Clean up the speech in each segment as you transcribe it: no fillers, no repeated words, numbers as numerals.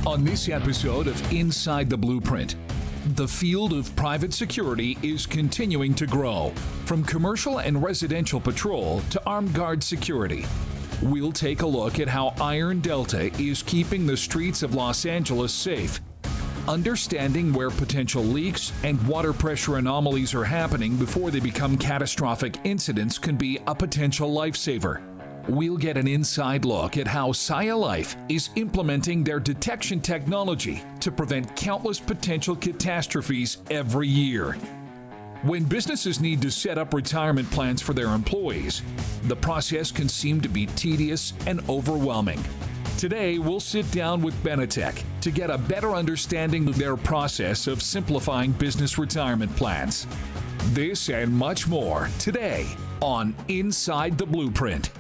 On this episode of Inside the Blueprint, the field of private security is continuing to grow, from commercial and residential patrol to armed guard security. We'll take a look at how Iron Delta is keeping the streets of Los Angeles safe, understanding where potential leaks and water pressure anomalies are happening before they become catastrophic incidents can be a potential lifesaver. We'll get an inside look at how Saya Life is implementing their detection technology to prevent countless potential catastrophes every year. When businesses need to set up retirement plans for their employees, the process can seem to be tedious and overwhelming. Today, we'll sit down with Benetech to get a better understanding of their process of simplifying business retirement plans. This and much more today on Inside the Blueprint.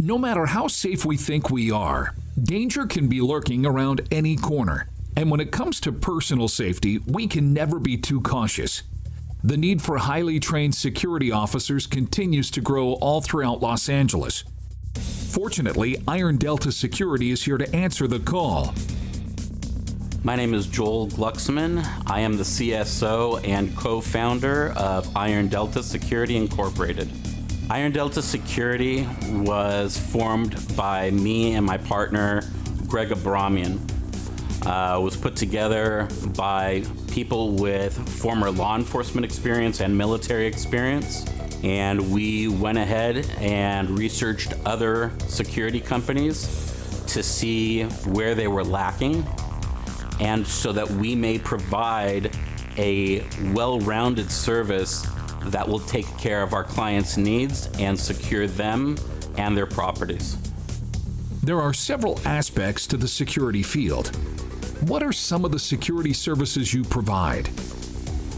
No matter how safe we think we are, danger can be lurking around any corner. And when it comes to personal safety, we can never be too cautious. The need for highly trained security officers continues to grow all throughout Los Angeles. Fortunately, Iron Delta Security is here to answer the call. My name is Joel Glucksman. I am the CSO and co-founder of Iron Delta Security Incorporated. Iron Delta Security was formed by me and my partner, Greg Abramian. It was put together by people with former law enforcement experience and military experience. And we went ahead and researched other security companies to see where they were lacking, and so that we may provide a well-rounded service that will take care of our clients' needs and secure them and their properties. There are several aspects to the security field. What are some of the security services you provide?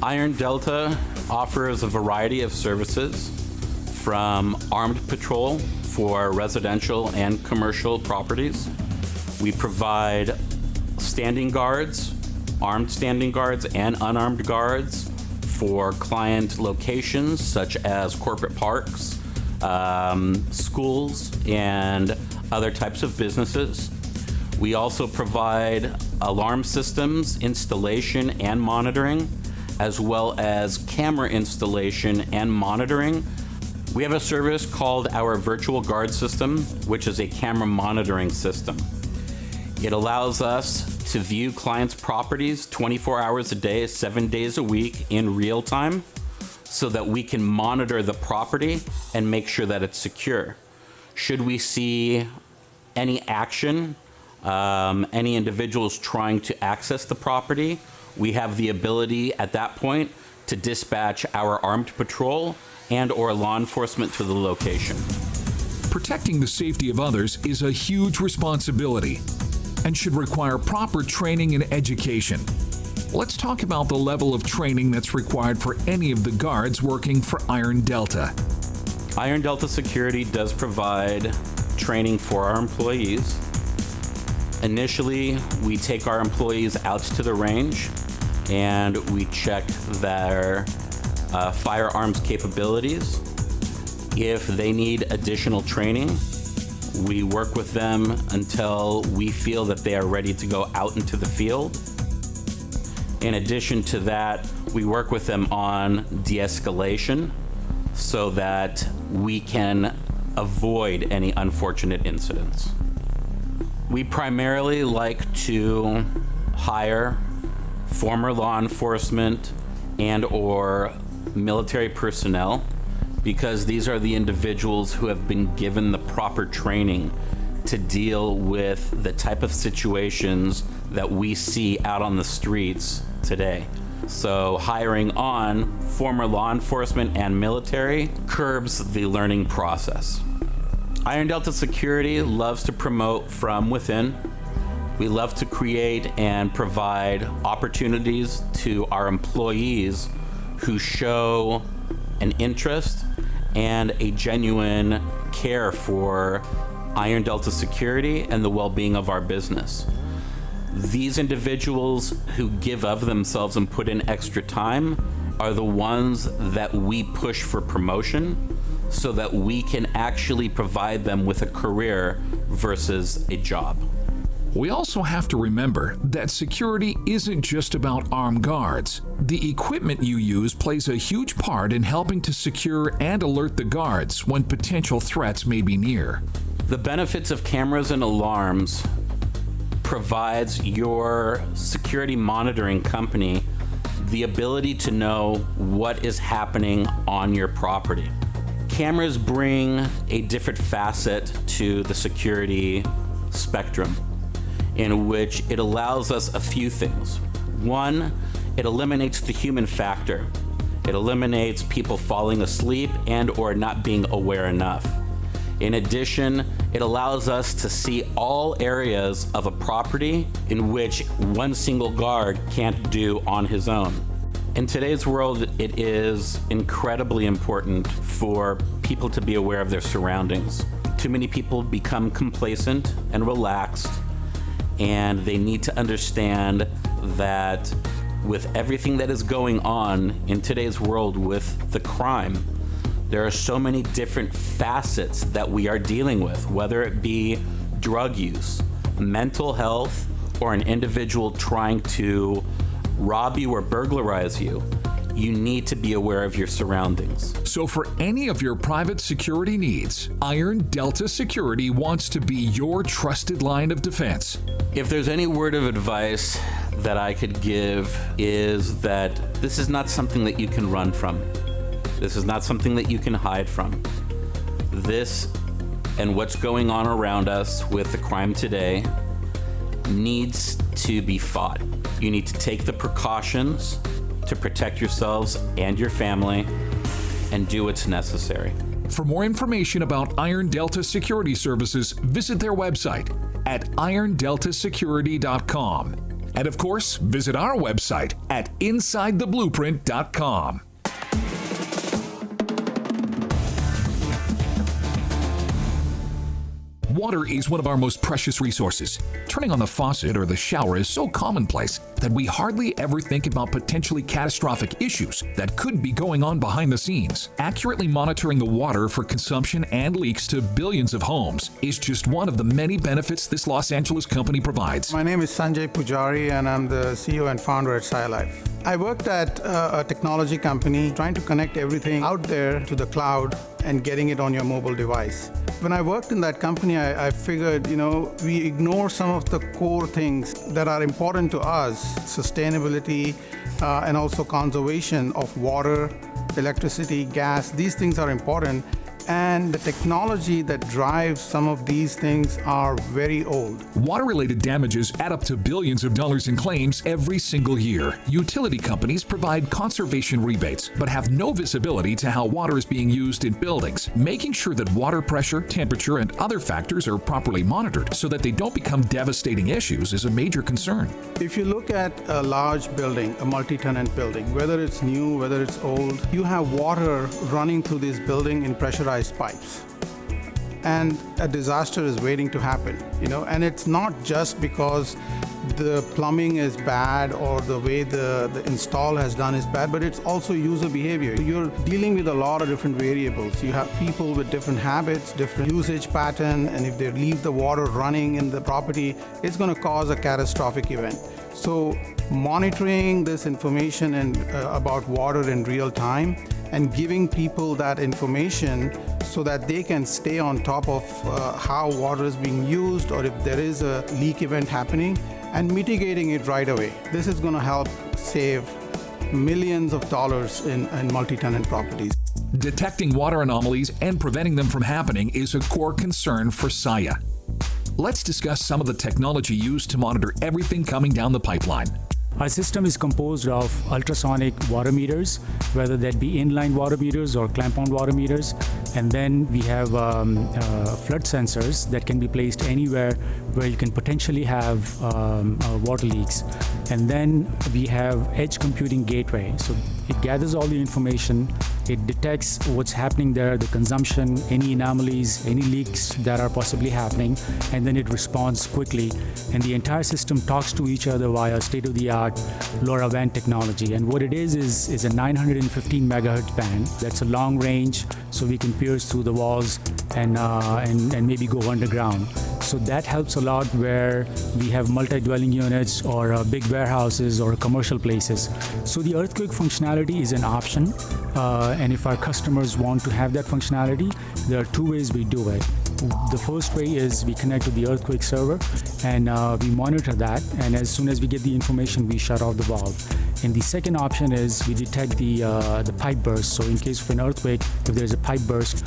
Iron Delta offers a variety of services, from armed patrol for residential and commercial properties. We provide standing guards, armed standing guards and unarmed guards for client locations such as corporate parks, schools, and other types of businesses. We also provide alarm systems installation and monitoring, as well as camera installation and monitoring. We have a service called our Virtual Guard System, which is a camera monitoring system. It allows us to view clients' properties 24 hours a day, 7 days a week in real time, so that we can monitor the property and make sure that it's secure. Should we see any action, any individuals trying to access the property, we have the ability at that point to dispatch our armed patrol and or law enforcement to the location. Protecting the safety of others is a huge responsibility and should require proper training and education. Let's talk about the level of training that's required for any of the guards working for Iron Delta. Iron Delta Security does provide training for our employees. Initially, we take our employees out to the range and we check their firearms capabilities. If they need additional training, we work with them until we feel that they are ready to go out into the field. In addition to that, we work with them on de-escalation so that we can avoid any unfortunate incidents. We primarily like to hire former law enforcement and or military personnel, because these are the individuals who have been given the proper training to deal with the type of situations that we see out on the streets today. So hiring on former law enforcement and military curbs the learning process. Iron Delta Security loves to promote from within. We love to create and provide opportunities to our employees who show an interest and a genuine care for Iron Delta Security and the well-being of our business. These individuals who give of themselves and put in extra time are the ones that we push for promotion so that we can actually provide them with a career versus a job. We also have to remember that security isn't just about armed guards. The equipment you use plays a huge part in helping to secure and alert the guards when potential threats may be near. The benefits of cameras and alarms provides your security monitoring company the ability to know what is happening on your property. Cameras bring a different facet to the security spectrum, in which it allows us a few things. One, it eliminates the human factor. It eliminates people falling asleep and or not being aware enough. In addition, it allows us to see all areas of a property in which one single guard can't do on his own. In today's world, it is incredibly important for people to be aware of their surroundings. Too many people become complacent and relaxed, and they need to understand that with everything that is going on in today's world with the crime, there are so many different facets that we are dealing with, whether it be drug use, mental health, or an individual trying to rob you or burglarize you. You need to be aware of your surroundings. So for any of your private security needs, Iron Delta Security wants to be your trusted line of defense. If there's any word of advice that I could give, is that this is not something that you can run from. This is not something that you can hide from. This and what's going on around us with the crime today needs to be fought. You need to take the precautions to protect yourselves and your family and do what's necessary. For more information about Iron Delta Security Services, visit their website at irondeltasecurity.com. And of course, visit our website at insidetheblueprint.com. Water is one of our most precious resources. Turning on the faucet or the shower is so commonplace that we hardly ever think about potentially catastrophic issues that could be going on behind the scenes. Accurately monitoring the water for consumption and leaks to billions of homes is just one of the many benefits this Los Angeles company provides. My name is Sanjay Pujari, and I'm the CEO and founder at SciLife. I worked at a technology company trying to connect everything out there to the cloud and getting it on your mobile device. When I worked in that company, I figured, we ignore some of the core things that are important to us, sustainability and also conservation of water, electricity, gas. These things are important. And the technology that drives some of these things are very old. Water-related damages add up to billions of dollars in claims every single year. Utility companies provide conservation rebates, but have no visibility to how water is being used in buildings. Making sure that water pressure, temperature, and other factors are properly monitored so that they don't become devastating issues is a major concern. If you look at a large building, a multi-tenant building, whether it's new, whether it's old, you have water running through this building in pressurized pipes, and a disaster is waiting to happen, and it's not just because the plumbing is bad or the way the install has done is bad, but it's also user behavior. You're dealing with a lot of different variables. You have people with different habits, different usage pattern, and if they leave the water running in the property, it's going to cause a catastrophic event. So monitoring this information and about water in real time and giving people that information so that they can stay on top of how water is being used, or if there is a leak event happening, and mitigating it right away. This is going to help save millions of dollars in multi-tenant properties. Detecting water anomalies and preventing them from happening is a core concern for SIA. Let's discuss some of the technology used to monitor everything coming down the pipeline. Our system is composed of ultrasonic water meters, whether that be inline water meters or clamp-on water meters. And then we have flood sensors that can be placed anywhere where you can potentially have water leaks. And then we have edge computing gateway. So It gathers all the information, it detects what's happening there, the consumption, any anomalies, any leaks that are possibly happening, and then it responds quickly. And the entire system talks to each other via state-of-the-art LoRaWAN technology. And what it is a 915 megahertz band. That's a long range, so we can pierce through the walls and maybe go underground. So that helps a lot where we have multi-dwelling units or big warehouses or commercial places. So the earthquake functionality is an option, and if our customers want to have that functionality, there are two ways we do it. The first way is we connect to the earthquake server and we monitor that, and as soon as we get the information, we shut off the valve. And the second option is we detect the pipe burst. So in case of an earthquake, if there's a pipe burst,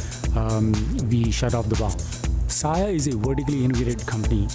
we shut off the valve. Saya is a vertically integrated company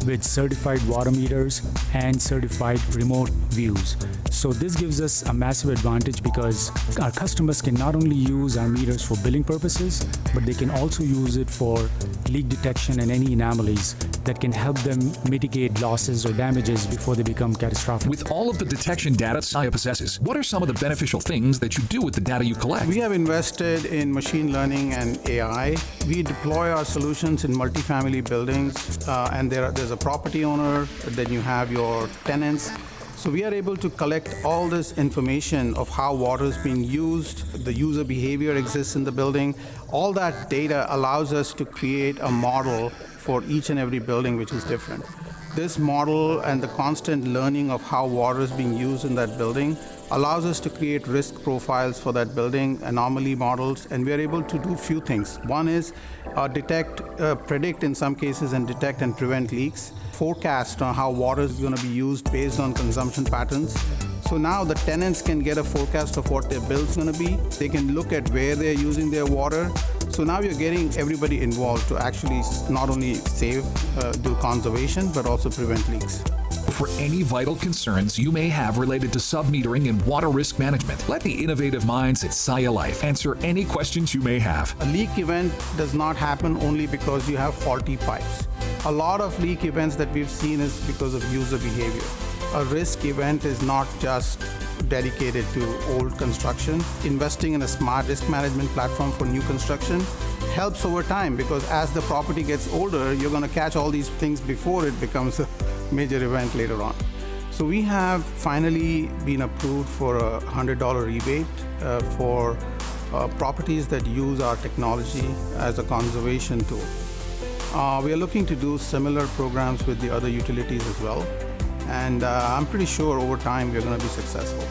with certified water meters and certified remote views. So this gives us a massive advantage because our customers can not only use our meters for billing purposes, but they can also use it for leak detection and any anomalies that can help them mitigate losses or damages before they become catastrophic. With all of the detection data Saya possesses, what are some of the beneficial things that you do with the data you collect? We have invested in machine learning and AI. We deploy our solutions in multifamily buildings, and there's a property owner, then you have your tenants. So we are able to collect all this information of how water is being used, the user behavior exists in the building. All that data allows us to create a model for each and every building, which is different. This model and the constant learning of how water is being used in that building allows us to create risk profiles for that building, anomaly models, and we are able to do a few things. One is predict in some cases and detect and prevent leaks, forecast on how water is going to be used based on consumption patterns. So now the tenants can get a forecast of what their bill is going to be. They can look at where they're using their water. So now you're getting everybody involved to actually not only save, do conservation, but also prevent leaks. For any vital concerns you may have related to sub-metering and water risk management, let the innovative minds at Saya Life answer any questions you may have. A leak event does not happen only because you have faulty pipes. A lot of leak events that we've seen is because of user behavior. A risk event is not just dedicated to old construction. Investing in a smart risk management platform for new construction helps over time because as the property gets older, you're going to catch all these things before it becomes a major event later on. So we have finally been approved for a $100 rebate for properties that use our technology as a conservation tool. We are looking to do similar programs with the other utilities as well. And I'm pretty sure over time we're going to be successful.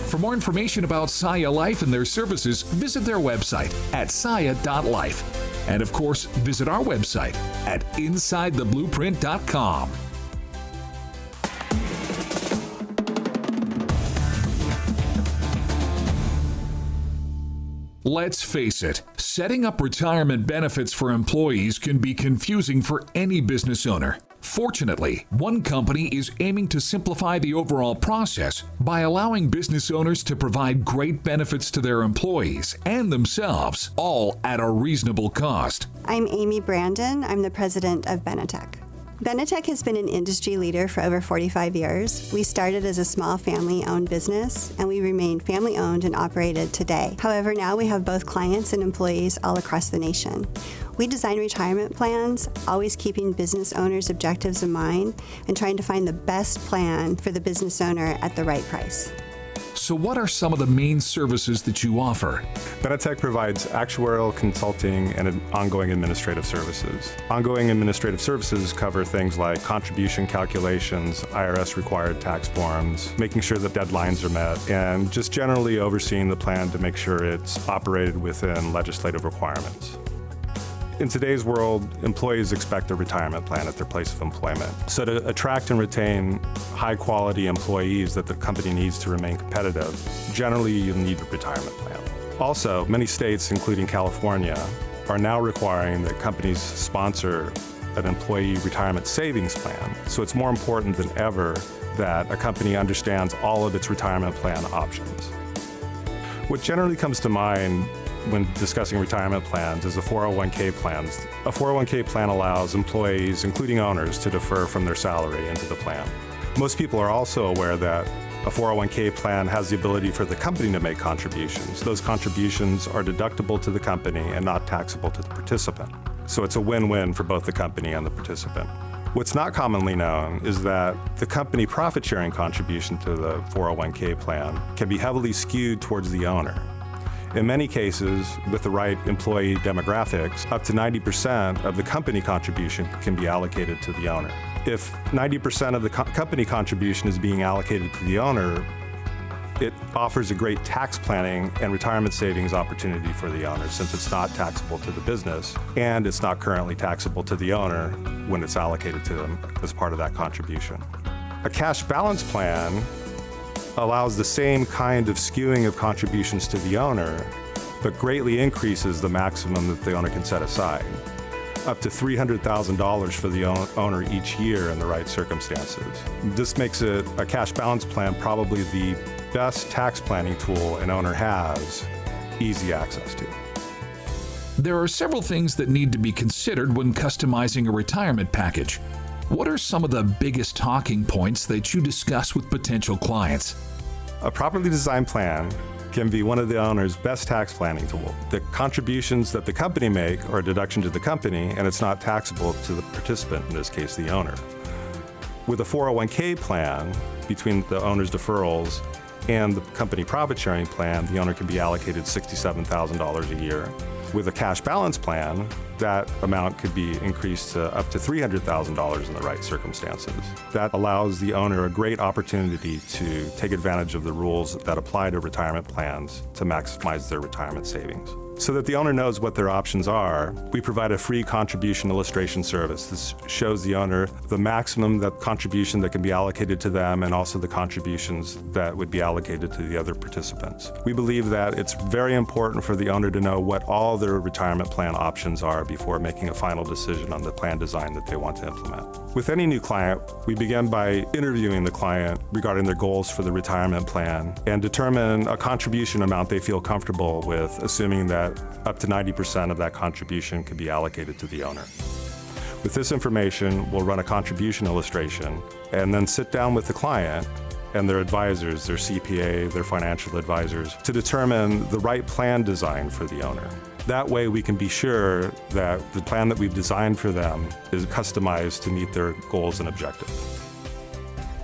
For more information about Saya Life and their services, visit their website at saya.life. And of course, visit our website at insidetheblueprint.com. Let's face it, setting up retirement benefits for employees can be confusing for any business owner. Fortunately, one company is aiming to simplify the overall process by allowing business owners to provide great benefits to their employees and themselves, all at a reasonable cost. I'm Amy Brandon. I'm the president of Benetech. Benetech has been an industry leader for over 45 years. We started as a small family-owned business, and we remain family-owned and operated today. However, now we have both clients and employees all across the nation. We design retirement plans, always keeping business owners' objectives in mind and trying to find the best plan for the business owner at the right price. So what are some of the main services that you offer? Benetech provides actuarial consulting and ongoing administrative services. Ongoing administrative services cover things like contribution calculations, IRS required tax forms, making sure that deadlines are met, and just generally overseeing the plan to make sure it's operated within legislative requirements. In today's world, employees expect a retirement plan at their place of employment. So to attract and retain high-quality employees that the company needs to remain competitive, generally you need a retirement plan. Also, many states, including California, are now requiring that companies sponsor an employee retirement savings plan. So it's more important than ever that a company understands all of its retirement plan options. What generally comes to mind when discussing retirement plans is the 401k plans. A 401k plan allows employees, including owners, to defer from their salary into the plan. Most people are also aware that A 401k plan has the ability for the company to make contributions. Those contributions are deductible to the company and not taxable to the participant. So it's a win-win for both the company and the participant. What's not commonly known is that the company profit-sharing contribution to the 401k plan can be heavily skewed towards the owner. In many cases, with the right employee demographics, up to 90% of the company contribution can be allocated to the owner. If 90% of the company contribution is being allocated to the owner, it offers a great tax planning and retirement savings opportunity for the owner, since it's not taxable to the business and it's not currently taxable to the owner when it's allocated to them as part of that contribution. A cash balance plan allows the same kind of skewing of contributions to the owner, but greatly increases the maximum that the owner can set aside, up to $300,000 for the owner each year in the right circumstances. This makes it a cash balance plan probably the best tax planning tool an owner has easy access to. There are several things that need to be considered when customizing a retirement package. What are some of the biggest talking points that you discuss with potential clients? A properly designed plan can be one of the owner's best tax planning tool. The contributions that the company make are a deduction to the company, and it's not taxable to the participant, in this case, the owner. With a 401k plan, between the owner's deferrals and the company profit-sharing plan, the owner can be allocated $67,000 a year. With a cash balance plan, that amount could be increased to up to $300,000 in the right circumstances. That allows the owner a great opportunity to take advantage of the rules that apply to retirement plans to maximize their retirement savings. So that the owner knows what their options are, we provide a free contribution illustration service. This shows the owner the maximum contribution that can be allocated to them and also the contributions that would be allocated to the other participants. We believe that it's very important for the owner to know what all their retirement plan options are before making a final decision on the plan design that they want to implement. With any new client, we begin by interviewing the client regarding their goals for the retirement plan and determine a contribution amount they feel comfortable with, assuming that up to 90% of that contribution could be allocated to the owner. With this information, we'll run a contribution illustration and then sit down with the client and their advisors, their CPA, their financial advisors, to determine the right plan design for the owner. That way we can be sure that the plan that we've designed for them is customized to meet their goals and objectives.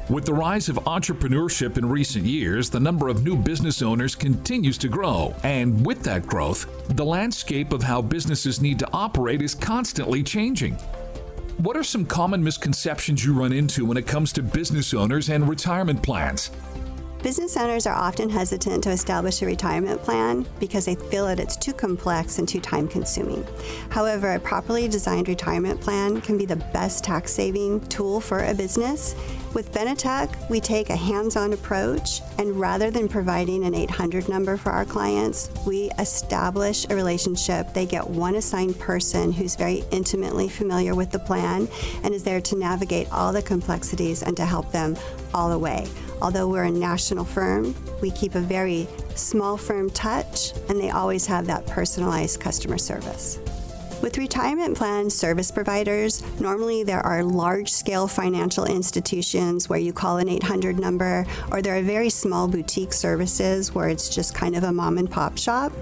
With the rise of entrepreneurship in recent years, the number of new business owners continues to grow. And with that growth, the landscape of how businesses need to operate is constantly changing. What are some common misconceptions you run into when it comes to business owners and retirement plans? Business owners are often hesitant to establish a retirement plan because they feel that it's too complex and too time-consuming. However, a properly designed retirement plan can be the best tax-saving tool for a business. With Benetech, we take a hands-on approach, and rather than providing an 800 number for our clients, we establish a relationship. They get one assigned person who's very intimately familiar with the plan and is there to navigate all the complexities and to help them all the way. Although we're a national firm, we keep a very small firm touch, and they always have that personalized customer service. With retirement plan service providers, normally there are large-scale financial institutions where you call an 800 number, or there are very small boutique services where it's just kind of a mom-and-pop shop.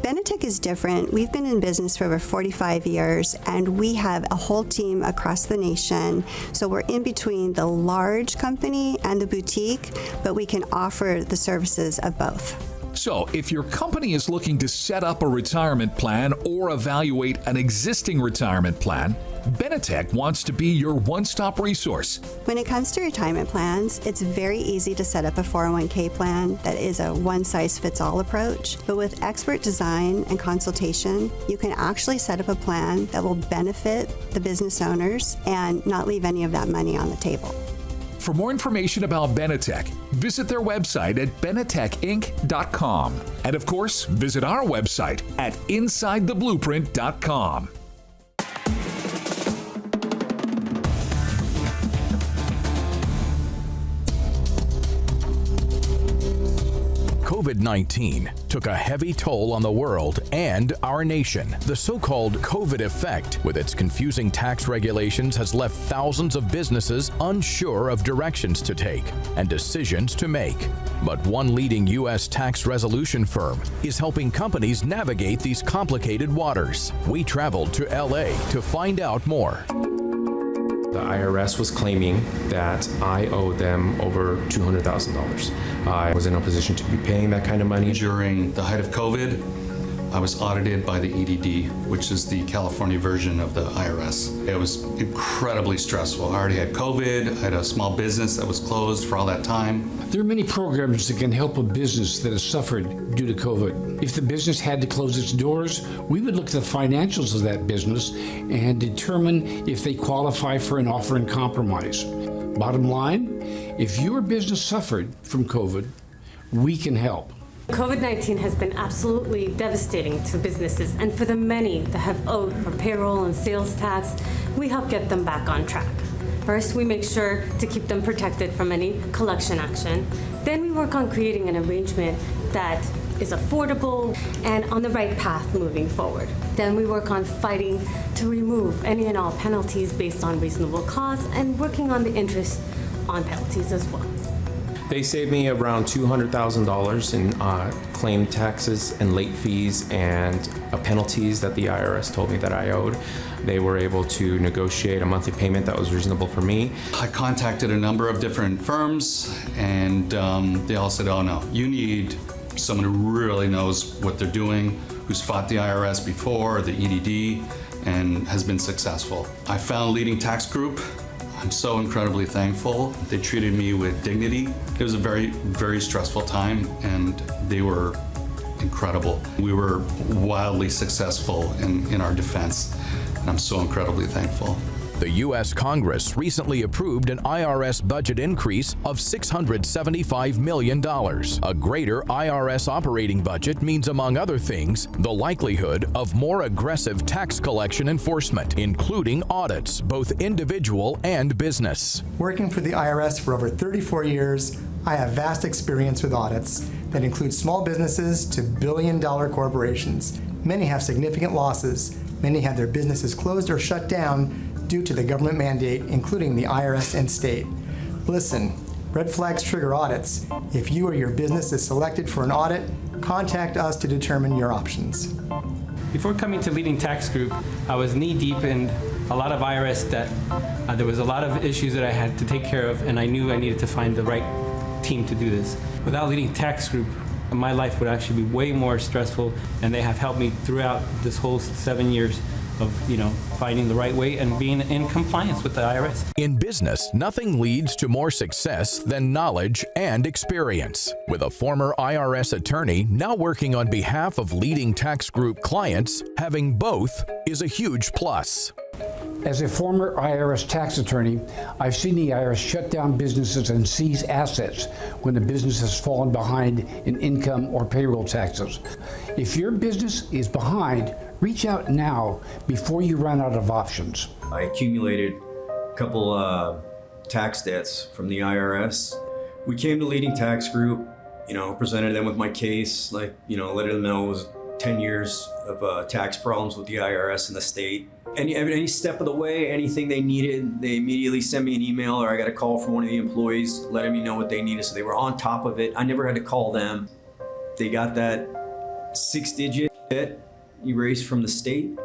Benetech is different. We've been in business for over 45 years, and we have a whole team across the nation. So we're in between the large company and the boutique, but we can offer the services of both. So, if your company is looking to set up a retirement plan or evaluate an existing retirement plan, Benetech wants to be your one-stop resource. When it comes to retirement plans, it's very easy to set up a 401k plan that is a one-size-fits-all approach. But with expert design and consultation, you can actually set up a plan that will benefit the business owners and not leave any of that money on the table. For more information about Benetech, visit their website at benetechinc.com. And of course, visit our website at insidetheblueprint.com. COVID-19 took a heavy toll on the world and our nation. The so-called COVID effect, with its confusing tax regulations, has left thousands of businesses unsure of directions to take and decisions to make. But one leading U.S. tax resolution firm is helping companies navigate these complicated waters. We traveled to L.A. to find out more. The IRS was claiming that I owed them over $200,000. I was in a position to be paying that kind of money. During the height of COVID, I was audited by the EDD, which is the California version of the IRS. It was incredibly stressful. I already had COVID. I had a small business that was closed for all that time. There are many programs that can help a business that has suffered due to COVID. If the business had to close its doors, we would look at the financials of that business and determine if they qualify for an offer in compromise. Bottom line, if your business suffered from COVID, we can help. COVID-19 has been absolutely devastating to businesses, and for the many that have owed for payroll and sales tax, we help get them back on track. First, we make sure to keep them protected from any collection action. Then we work on creating an arrangement that is affordable and on the right path moving forward. Then we work on fighting to remove any and all penalties based on reasonable cause and working on the interest on penalties as well. They saved me around $200,000 in claimed taxes and late fees and penalties that the IRS told me that I owed. They were able to negotiate a monthly payment that was reasonable for me. I contacted a number of different firms, and they all said, oh no, you need someone who really knows what they're doing, who's fought the IRS before, the EDD, and has been successful. I found Leading Tax Group. I'm so incredibly thankful. They treated me with dignity. It was a very, very stressful time, and they were incredible. We were wildly successful in our defense, and I'm so incredibly thankful. The U.S. Congress recently approved an IRS budget increase of $675 million. A greater IRS operating budget means, among other things, the likelihood of more aggressive tax collection enforcement, including audits, both individual and business. Working for the IRS for over 34 years, I have vast experience with audits that include small businesses to billion-dollar corporations. Many have significant losses. Many have their businesses closed or shut down due to the government mandate, including the IRS and state. Listen, red flags trigger audits. If you or your business is selected for an audit, contact us to determine your options. Before coming to Leading Tax Group, I was knee-deep in a lot of IRS debt. There was a lot of issues that I had to take care of, and I knew I needed to find the right team to do this. Without Leading Tax Group, my life would actually be way more stressful, and they have helped me throughout this whole 7 years of, finding the right way and being in compliance with the IRS. In business, nothing leads to more success than knowledge and experience. With a former IRS attorney now working on behalf of Leading Tax Group clients, having both is a huge plus. As a former IRS tax attorney, I've seen the IRS shut down businesses and seize assets when the business has fallen behind in income or payroll taxes. If your business is behind, reach out now before you run out of options. I accumulated a couple tax debts from the IRS. We came to Leading Tax Group, presented them with my case, let them know it was 10 years of tax problems with the IRS and the state. Any step of the way, anything they needed, they immediately sent me an email, or I got a call from one of the employees letting me know what they needed. So they were on top of it. I never had to call them. They got that 6-digit debt erased from the state,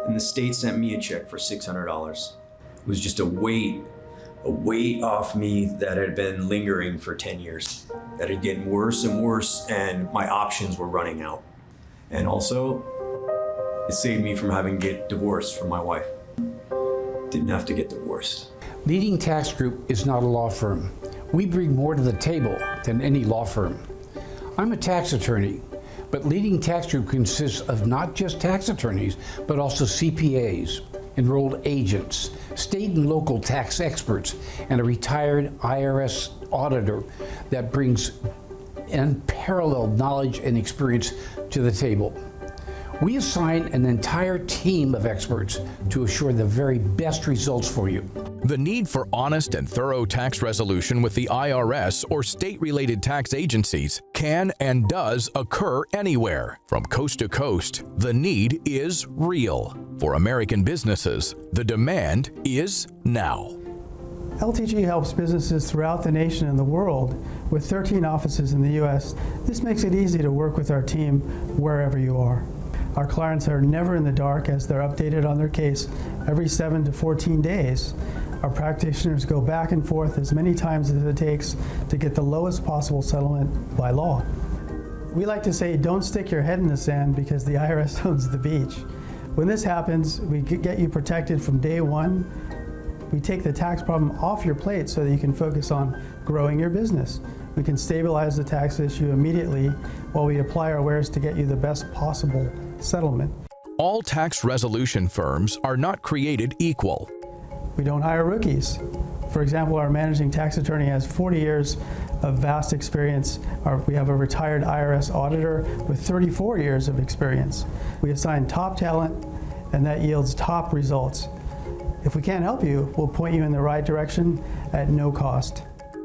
and the state sent me a check for $600. It was just a weight off me that had been lingering for 10 years, that had gotten worse and worse, and my options were running out. And also, it saved me from having to get divorced from my wife. Didn't have to get divorced. Leading Tax Group is not a law firm. We bring more to the table than any law firm. I'm a tax attorney, but Leading Tax Group consists of not just tax attorneys, but also CPAs, enrolled agents, state and local tax experts, and a retired IRS auditor that brings unparalleled knowledge and experience to the table. We assign an entire team of experts to assure the very best results for you. The need for honest and thorough tax resolution with the IRS or state-related tax agencies can and does occur anywhere. From coast to coast, the need is real. For American businesses, the demand is now. LTG helps businesses throughout the nation and the world. With 13 offices in the U.S., this makes it easy to work with our team wherever you are. Our clients are never in the dark as they're updated on their case every 7 to 14 days. Our practitioners go back and forth as many times as it takes to get the lowest possible settlement by law. We like to say, don't stick your head in the sand because the IRS owns the beach. When this happens, we get you protected from day one. We take the tax problem off your plate so that you can focus on growing your business. We can stabilize the tax issue immediately while we apply our wares to get you the best possible settlement. All tax resolution firms are not created equal. We don't hire rookies. For example, our managing tax attorney has 40 years of vast experience. We have a retired IRS auditor with 34 years of experience. We assign top talent, and that yields top results. If we can't help you, we'll point you in the right direction at no cost.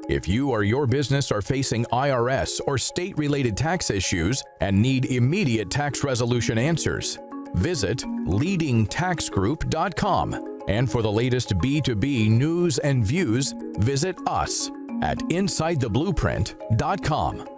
If you or your business are facing IRS or state-related tax issues and need immediate tax resolution answers, visit leadingtaxgroup.com. And for the latest B2B news and views, visit us at InsideTheBlueprint.com.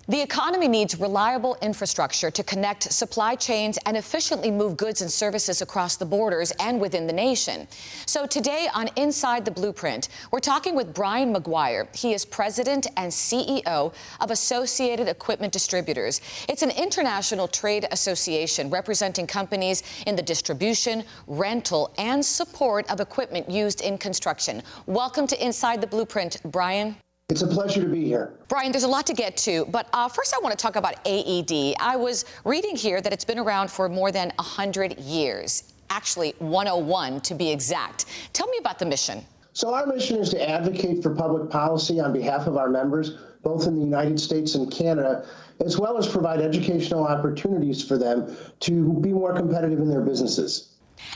The economy needs reliable infrastructure to connect supply chains and efficiently move goods and services across the borders and within the nation. So today on Inside the Blueprint, we're talking with Brian McGuire. He is president and CEO of Associated Equipment Distributors. It's an international trade association representing companies in the distribution, rental, and support of equipment used in construction. Welcome to Inside the Blueprint, Brian. It's a pleasure to be here. Brian, there's a lot to get to, but first I want to talk about AED. I was reading here that it's been around for more than 100 years, actually 101 to be exact. Tell me about the mission. So our mission is to advocate for public policy on behalf of our members, both in the United States and Canada, as well as provide educational opportunities for them to be more competitive in their businesses.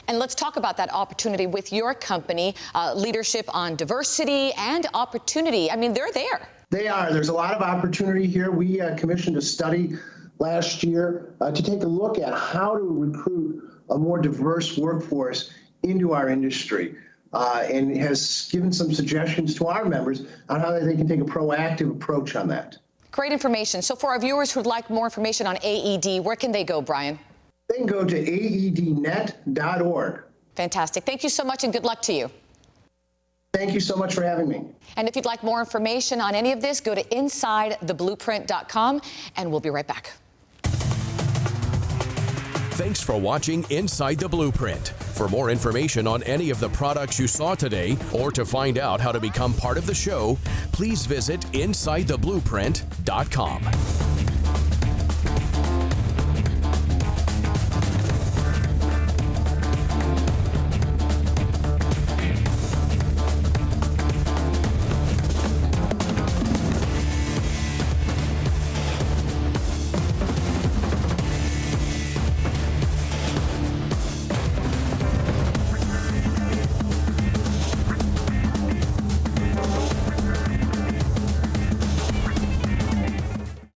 And let's talk about that opportunity with your company, leadership on diversity and opportunity. I mean, they're there. They are. There's a lot of opportunity here. We commissioned a study last year to take a look at how to recruit a more diverse workforce into our industry and has given some suggestions to our members on how they can take a proactive approach on that. Great information. So for our viewers who'd like more information on AED, where can they go, Brian? They can go to aednet.org. Fantastic. Thank you so much and good luck to you. Thank you so much for having me. And if you'd like more information on any of this, go to InsideTheBlueprint.com and we'll be right back. Thanks for watching Inside the Blueprint. For more information on any of the products you saw today or to find out how to become part of the show, please visit InsideTheBlueprint.com.